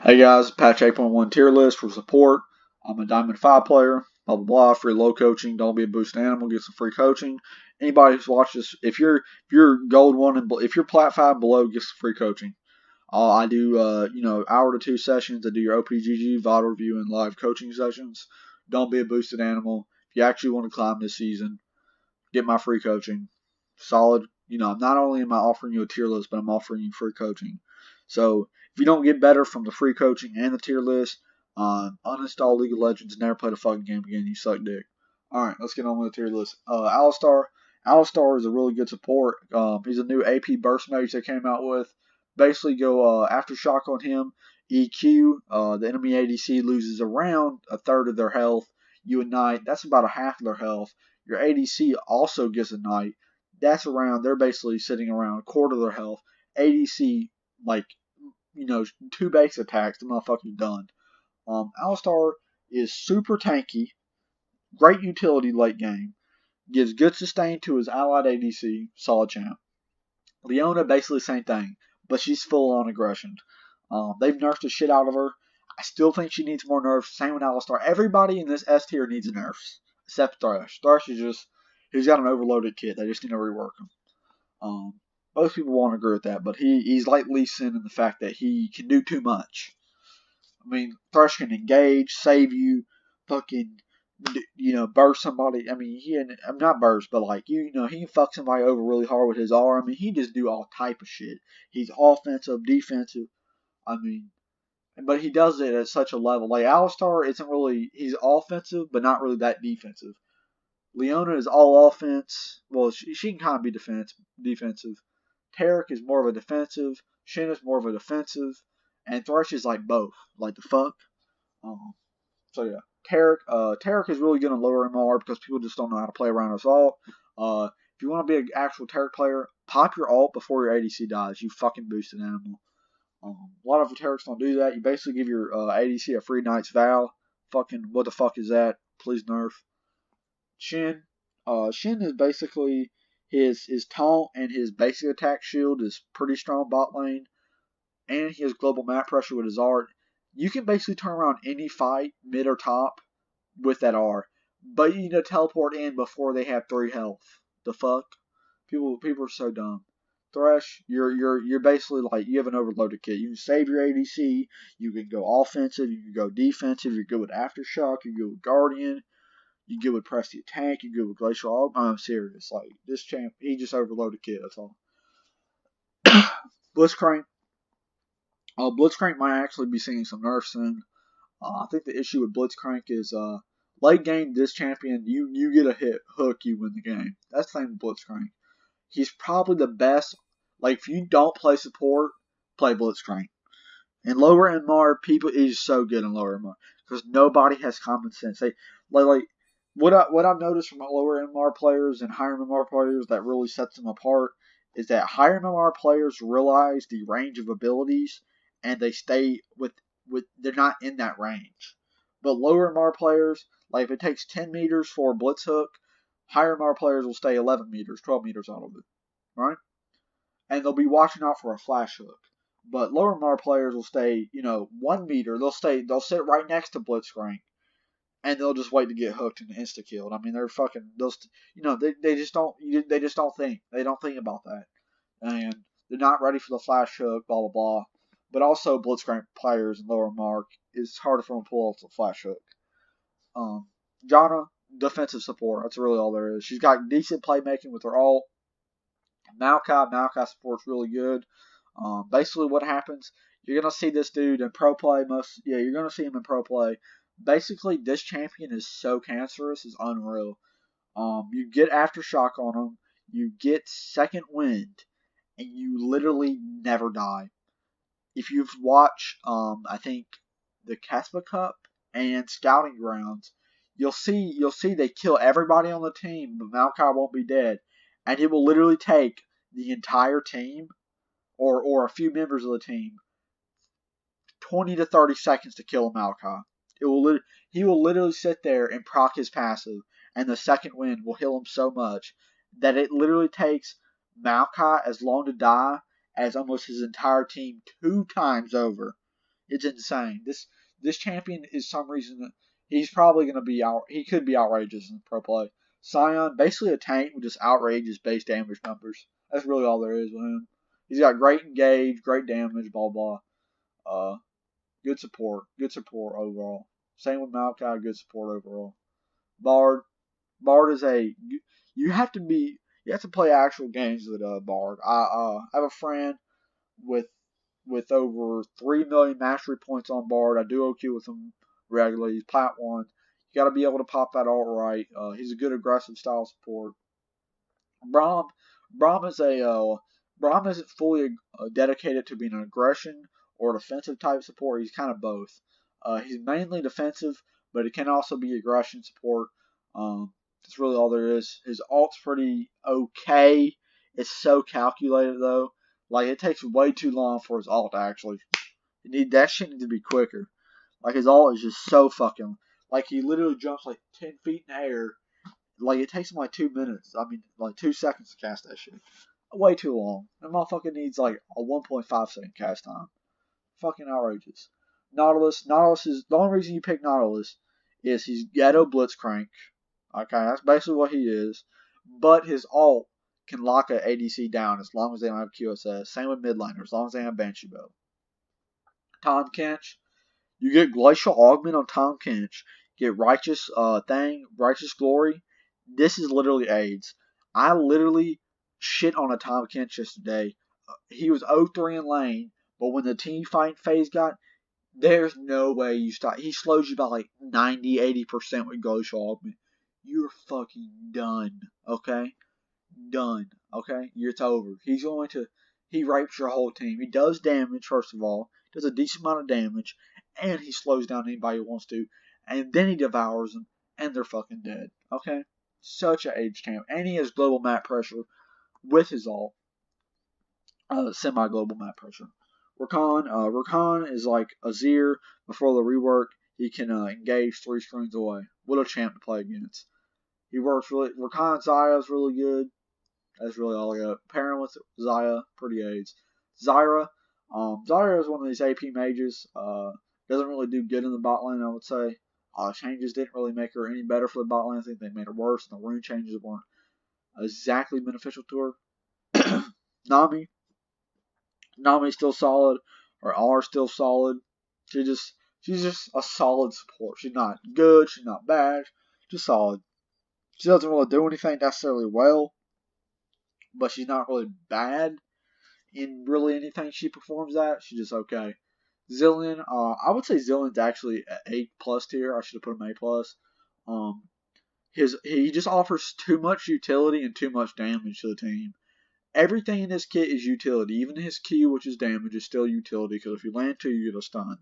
Hey guys, patch 8.1 tier list for support. I'm a Diamond 5 player, blah blah blah, free low coaching, don't be a boost animal, get some free coaching. Anybody who's watched this, if you're gold 1 and if you're plat 5 below, get some free coaching. I do hour to 2 sessions. I do your OPGG, VOD review, and live coaching sessions. Don't be a boosted animal. If you actually want to climb this season, get my free coaching. Solid. Not only am I offering you a tier list, but I'm offering you free coaching. So if you don't get better from the free coaching and the tier list, uninstall League of Legends and never play the fucking game again. You suck dick. All right, let's get on with the tier list. Alistar. Alistar is a really good support. He's a new AP burst mage they came out with. Basically, go aftershock on him. EQ. The enemy ADC loses around a third of their health. You ignite. That's about a half of their health. Your ADC also gets a knight. That's around. They're basically sitting around a quarter of their health. ADC, like, 2 base attacks, the motherfucker's done. Alistar is super tanky, great utility late game, gives good sustain to his allied ADC, solid champ. Leona, basically the same thing, but she's full on aggression. They've nerfed the shit out of her. I still think she needs more nerfs. Same with Alistar. Everybody in this S tier needs a nerfs, except Thresh. Thresh is just, he's got an overloaded kit. They just need to rework him. Most people won't agree with that, but he's like Lee Sin in the fact that he can do too much. I mean, Thresh can engage, save you, fucking, burst somebody. I mean, I'm not burst, but like he can fuck somebody over really hard with his arm. I mean, he just do all type of shit. He's offensive, defensive. I mean, but he does it at such a level. Like Alistar isn't really, he's offensive, but not really that defensive. Leona is all offense. Well, she can kind of be defensive. Tarek is more of a defensive. Shin is more of a defensive. And Thresh is like both. Like the fuck. Um, so yeah. Tarek is really good on lower MR because people just don't know how to play around us all. If you want to be an actual Tarek player, pop your ult before your ADC dies. You fucking boosted animal. A lot of Terraks don't do that. You basically give your ADC a free Knight's Vow. Fucking what the fuck is that? Please nerf. Shin. Shin is basically his taunt and his basic attack shield is pretty strong bot lane, and he has global map pressure with his art. You can basically turn around any fight, mid or top, with that R. But you need to teleport in before they have 3 health. The fuck? People are so dumb. Thresh, you're basically like you have an overloaded kit. You can save your ADC, you can go offensive, you can go defensive, you're good with Aftershock, you're good with Guardian, you good with Press the Attack, you good with Glacial. I'm serious. Like this champ, he just overloaded kit. That's all. Blitzcrank. Blitzcrank might actually be seeing some nerfs soon. I think the issue with Blitzcrank is late game. This champion, you get a hit hook, you win the game. That's the thing with Blitzcrank. He's probably the best. Like if you don't play support, play Blitzcrank. And lower MR, people is so good in lower MR because nobody has common sense. They like what I've noticed from lower MR players and higher MR players that really sets them apart is that higher MR players realize the range of abilities and they stay with they're not in that range. But lower MR players, like if it takes 10 meters for a blitz hook, higher MR players will stay 11 meters, 12 meters out of it, right? And they'll be watching out for a flash hook. But lower MR players will stay, 1 meter. They'll sit right next to Blitzcrank, and they'll just wait to get hooked and insta killed. I mean, they're fucking they just don't think. They don't think about that, and they're not ready for the flash hook. Blah blah blah. But also, Blitzcrank players in lower mark, it's harder for them to pull off the flash hook. Janna, defensive support. That's really all there is. She's got decent playmaking with her ult. Maokai support's really good. Basically, what happens? You're gonna see this dude in pro play. You're gonna see him in pro play. Basically, this champion is so cancerous, it's unreal. You get aftershock on him, you get second wind, and you literally never die. If you've watched, I think the Caspa Cup and Scouting Grounds, you'll see they kill everybody on the team, but Maokai won't be dead, and it will literally take the entire team or a few members of the team 20 to 30 seconds to kill a Maokai. He will literally sit there and proc his passive, and the second wind will heal him so much that it literally takes Maokai as long to die as almost his entire team 2 times over. It's insane. This champion is some reason he's probably going to be out. He could be outrageous in pro play. Scion, basically a tank with just outrageous base damage numbers. That's really all there is with him. He's got great engage, great damage, blah blah. Good support overall. Same with Maokai, good support overall. Bard, Bard is a you have to be you have to play actual games with Bard. I have a friend with over 3 million mastery points on Bard. I duo queue with him regularly. He's Plat 1. You got to be able to pop that alt right. He's a good aggressive style support. Braum, Braum is Braum isn't fully dedicated to being an aggression or defensive type support. He's kind of both. He's mainly defensive, but it can also be aggression support. That's really all there is. His alt's pretty okay. It's so calculated though. Like it takes way too long for his alt actually. That shit needs to be quicker. Like his alt is just so fucking like he literally jumps like 10 feet in the air. Like it takes him like 2 minutes. I mean like 2 seconds to cast that shit. Way too long. That motherfucker needs like a 1.5 second cast time. Fucking outrageous. Nautilus is the only reason you pick Nautilus is he's Ghetto Blitzcrank. Okay, that's basically what he is. But his alt can lock an ADC down as long as they don't have QSS. Same with midlaner, as long as they have Banshee Bow. Tom Kench, you get Glacial Augment on Tom Kench. Get Righteous Righteous Glory. This is literally AIDS. I literally shit on a Tom Kench yesterday. He was 0-3 in lane, but when the team fight phase got, there's no way you stop. He slows you by like 90-80% with Glacial Augment. You're fucking done, okay? Done, okay? It's over. He rapes your whole team. He does damage, first of all. Does a decent amount of damage. And he slows down anybody who wants to. And then he devours them. And they're fucking dead, okay? Such an age champ. And he has global map pressure with his ult. Semi-global map pressure. Rakan is like Azir before the rework. He can engage 3 screens away. What a champ to play against. He works really. Rakan Zaya is really good. That's really all I got. Pairing with Zaya, pretty aids. Zyra. Zyra is one of these AP mages. Doesn't really do good in the bot lane, I would say. Changes didn't really make her any better for the bot lane. I think they made her worse, and the rune changes weren't exactly beneficial to her. Nami. Nami's still solid, or are still solid. She's just a solid support. She's not good, she's not bad, just solid. She doesn't really do anything necessarily well, but she's not really bad in really anything she performs at. She's just okay. Zillion, I would say Zillion's actually an A+ tier. I should have put him A+. He just offers too much utility and too much damage to the team. Everything in this kit is utility. Even his Q, which is damage, is still utility because if you land 2, you get a stun.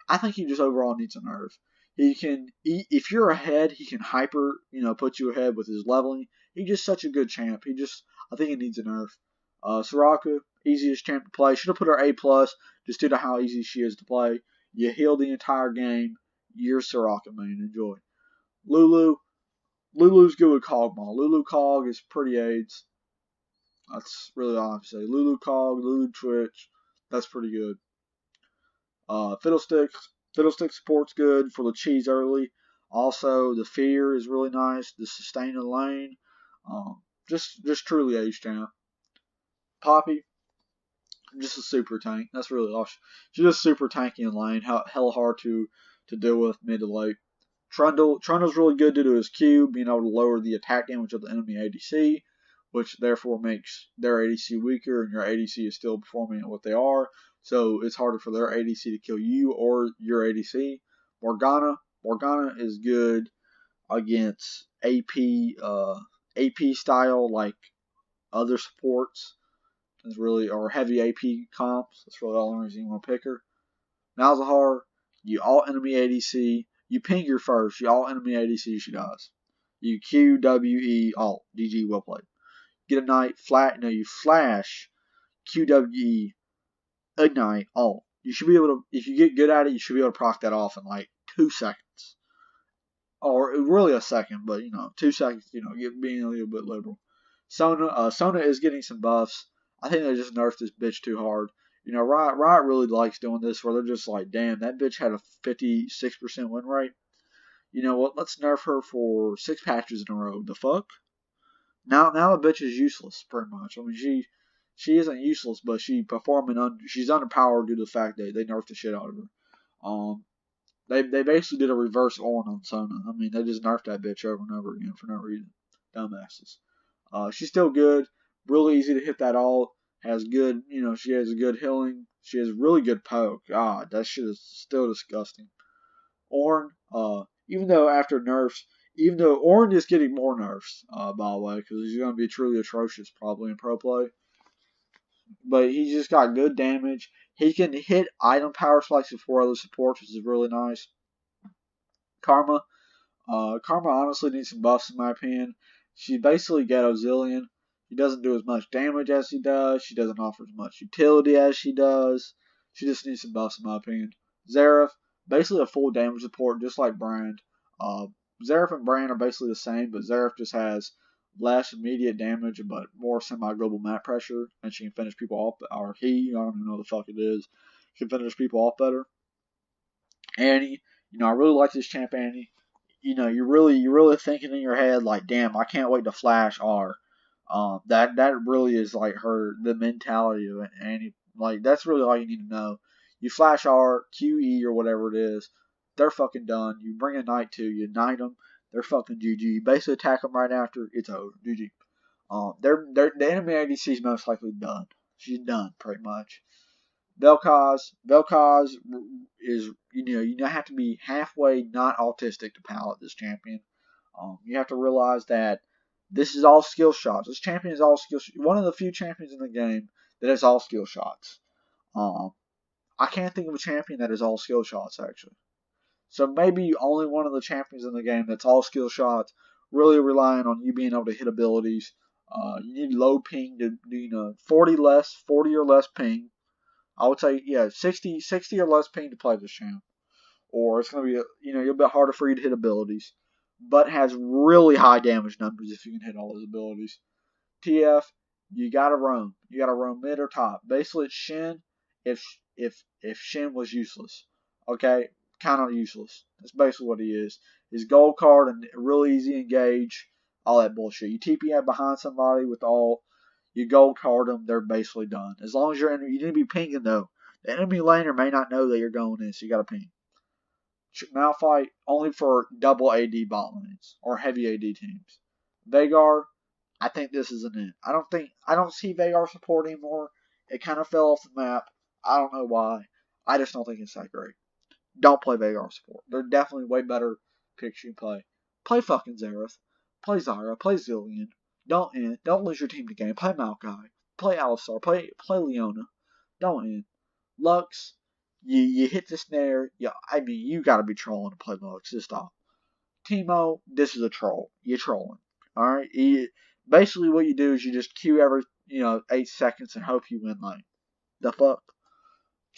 I think he just overall needs a nerf. If you're ahead, he can hyper, put you ahead with his leveling. He's just such a good champ. I think he needs a nerf. Soraka, easiest champ to play. Should have put her A+, just due to how easy she is to play. You heal the entire game. You're Soraka, man. Enjoy. Lulu's good with Cogmaw. Lulu Cog is pretty aids. That's really all I have to say. Lulu Cog, Lulu Twitch. That's pretty good. Fiddlestick support's good for the cheese early. Also, the fear is really nice. The sustain in the lane. Just truly age champ. Poppy, just a super tank. That's really all. She's just super tanky in lane. Hell hard to deal with mid to late. Trundle's really good due to his Q, being able to lower the attack damage of the enemy ADC, which therefore makes their ADC weaker, and your ADC is still performing at what they are. So it's harder for their ADC to kill you or your ADC. Morgana is good against AP style like other supports. Or heavy AP comps. That's really the only reason you want to pick her. Malzahar, you all enemy ADC. You ping her first. You all enemy ADC, she dies. You Q, W, E, alt. GG, well played. Get Ignite, you flash, Q, W, E, Ignite, alt. You should be able to, if you get good at it, you should be able to proc that off in like 2 seconds. Or really a second, but 2 seconds, being a little bit liberal. Sona is getting some buffs. I think they just nerfed this bitch too hard. You know, Riot really likes doing this where they're just like, damn, that bitch had a 56% win rate. You know what? Let's nerf her for 6 patches in a row. The fuck? Now the bitch is useless, pretty much. I mean, she isn't useless, but she's underpowered due to the fact that they nerfed the shit out of her. Um, they basically did a reverse Ornn on Sona. I mean, they just nerfed that bitch over and over again for no reason. Dumbasses. She's still good. Really easy to hit that all. Has good, she has good healing. She has really good poke. God, that shit is still disgusting. Ornn, even though after nerfs, even though Ornn is getting more nerfs, by the way, because he's going to be truly atrocious probably in pro play. But he just got good damage. He can hit item power spikes before other supports, which is really nice. Karma, Karma honestly needs some buffs in my opinion. She's basically Ghetto Zillion. She doesn't do as much damage as he does. She doesn't offer as much utility as she does. She just needs some buffs in my opinion. Xerath, basically a full damage support, just like Brand. Xerath and Brand are basically the same, but Xerath just has less immediate damage, but more semi-global map pressure, and she can finish people off. Or he, I don't even know what the fuck it is, can finish people off better. Annie, I really like this champ, Annie. You're really thinking in your head like, damn, I can't wait to flash R. That really is like the mentality of it, and like that's really all you need to know. You flash R, QE or whatever it is, they're fucking done. You bring a knight to, you knight them, they're fucking GG. You basically attack them right after, it's over, GG. The enemy ADC is most likely done. She's done pretty much. Vel'Koz is, you have to be halfway not autistic to palette this champion. You have to realize that this is all skill shots. This champion is all skill shots. One of the few champions in the game that is all skill shots. I can't think of a champion that is all skill shots, actually. So maybe only one of the champions in the game that's all skill shots, really relying on you being able to hit abilities. You need low ping to, 40 or less ping. I would say, 60 or less ping to play this champ. Or it's going to be, a little bit harder for you to hit abilities. But has really high damage numbers if you can hit all those abilities. TF, you gotta roam. You gotta roam mid or top. Basically, it's Shin if Shin was useless. Okay? Kind of useless. That's basically what he is. He's gold card and really easy engage. All that bullshit. You TP out behind somebody with all. You gold card them, they're basically done. As long as you're in, you need to be pinging though. The enemy laner may not know that you're going in, so you gotta ping. Malphite only for double AD bot lanes or heavy AD teams. Veigar, I think this isn't it. I don't see Veigar support anymore. It kind of fell off the map. I don't know why. I just don't think it's that great. Don't play Veigar support. They're definitely way better picks you can play. Play fucking Xerath. Play Zyra. Play Zillion. Don't lose your team to game. Play Maokai. Play Alistar. Play Leona. Don't end. Lux, you hit the snare. You gotta be trolling to play Lux. Just stop. Teemo, this is a troll. You're trolling. Alright? Basically what you do is you just queue every, 8 seconds and hope you win lane. The fuck?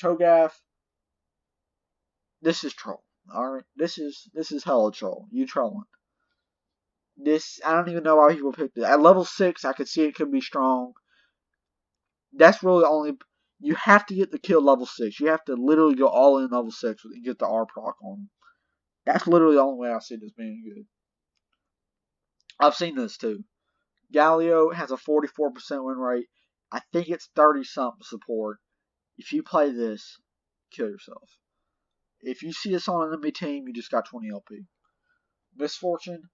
Cho'Gath, this is troll. Alright? This is hella troll. You trolling. I don't even know why people picked it. At level 6, I could see it could be strong. That's really only. You have to get the kill level 6. You have to literally go all in level 6 and get the R proc on them. That's literally the only way I see this being good. I've seen this too. Galio has a 44% win rate. I think it's 30 something support. If you play this, kill yourself. If you see this on an enemy team, you just got 20 LP. Misfortune.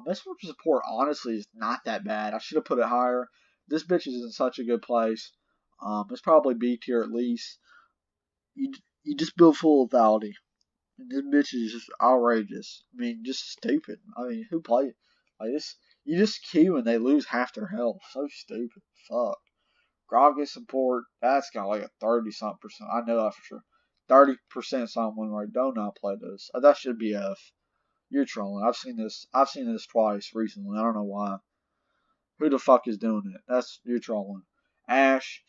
Misfortune support honestly is not that bad. I should have put it higher. This bitch is in such a good place. It's probably B tier at least. You just build full lethality. And this bitch is just outrageous. I mean, just stupid. I mean, who plays like this? You just queue and they lose half their health. So stupid. Fuck. Gragas support, that's got like a 30-something%. I know that for sure. 30% something right. Do not play this. That should be F. You're trolling. I've seen this twice recently. I don't know why. Who the fuck is doing it? You're trolling. Ashe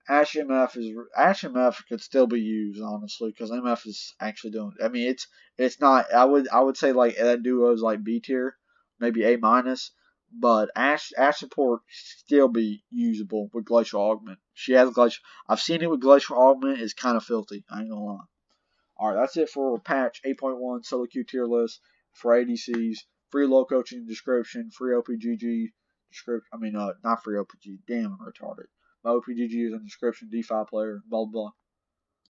MF could still be used honestly because MF is actually doing. I mean, it's not. I would say like that duo is like B tier, maybe A minus, But Ash support still be usable with Glacial Augment. She has Glacial. I've seen it with Glacial Augment. It's kind of filthy. I ain't gonna lie. All right, that's it for patch 8.1 solo queue tier list for ADCs. Free low coaching description. Free OPGG description. I mean, not free OPGG. Damn, I'm retarded. My OPGG is in the description. D5 player. Blah blah.